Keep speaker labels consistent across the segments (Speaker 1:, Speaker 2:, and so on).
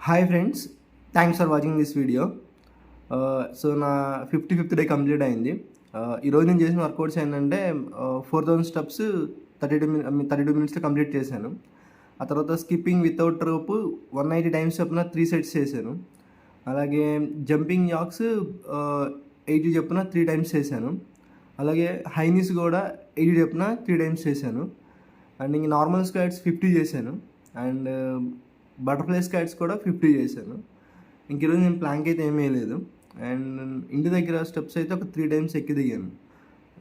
Speaker 1: Hi friends, thanks for watching this video. So నా 55th day complete అయింది. ఈరోజు నేను చేసిన వర్కౌట్స్ ఏంటంటే 4000 స్టెప్స్ 32 మినిట్స్లో కంప్లీట్ చేశాను. ఆ తర్వాత స్కిప్పింగ్ వితౌట్ రోప్ 190 టైమ్స్ చొప్పున 3 సెట్స్ చేశాను. అలాగే జంపింగ్ జాక్స్ 80 చొప్పున 3 టైమ్స్ చేశాను. అలాగే హైనీస్ కూడా 80 చొప్పున 3 టైమ్స్ చేశాను. అండ్ ఇంక నార్మల్ స్క్వాట్స్ 50 చేశాను. అండ్ బటర్ఫ్లై స్క్వాట్స్ కూడా 50 చేశాను. ఇంక ఈరోజు నేను ప్లాంక్ అయితే ఏమీ వేయలేదు. అండ్ ఇంటి దగ్గర స్టెప్స్ అయితే ఒక 3 టైమ్స్ ఎక్కి దిగాను.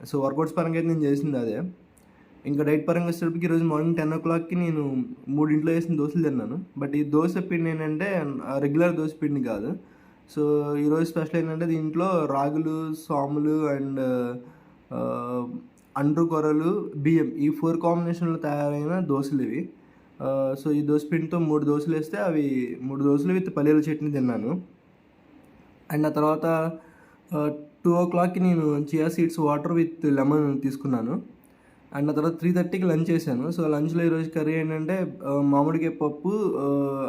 Speaker 1: సో వర్కౌట్స్ పరంగా అయితే నేను చేసింది అదే. ఇంకా డైట్ పరంగా వచ్చేటప్పటికి ఈరోజు మార్నింగ్ 10 o'clockకి నేను 3 వేసిన దోశలు తిన్నాను. బట్ ఈ దోశ పిండి ఏంటంటే రెగ్యులర్ దోశ పిండి కాదు. సో ఈరోజు స్పెషల్ ఏంటంటే దీంట్లో రాగులు, సాములు అండ్ అండ్రు కొరలు, బియ్యం ఈ 4 కాంబినేషన్లో తయారైన దోశలు ఇవి. సో ఈ దోశ పిండితో 3 దోశలు వేస్తే అవి 3 దోశలు విత్ పల్లీల చట్నీ తిన్నాను. అండ్ ఆ తర్వాత 2 o'clockకి నేను chia seeds water with lemon తీసుకున్నాను. అండ్ ఆ తర్వాత 3:30కి లంచ్ చేశాను. సో లంచ్లో ఈరోజు కర్రీ ఏంటంటే మామిడికాయ పప్పు,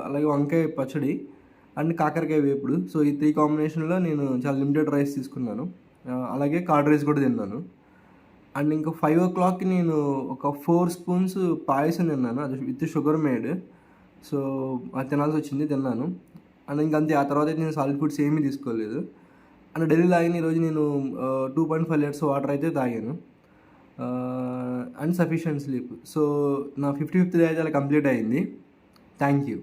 Speaker 1: అలాగే వంకాయ పచ్చడి అండ్ కాకరకాయ వేపుడు. సో ఈ 3 కాంబినేషన్లో నేను చాలా లిమిటెడ్ రైస్ తీసుకున్నాను. అలాగే కర్డ్ రైస్ కూడా తిన్నాను. అండ్ ఇంకా 5 o'clockకి నేను ఒక 4 స్పూన్స్ పాయసం తిన్నాను, అది విత్ షుగర్ మేడ్. సో అది తినాల్సి వచ్చింది, తిన్నాను. అండ్ ఇంకంతే. ఆ తర్వాత అయితే నేను సాలిడ్ ఫుడ్స్ ఏమీ తీసుకోలేదు. అండ్ డైలీ తాగిన ఈరోజు నేను 2.5 liters వాటర్ అయితే తాగాను. And sufficient sleep. సో నా 55th డే అయితే అలా కంప్లీట్ అయింది. Thank you.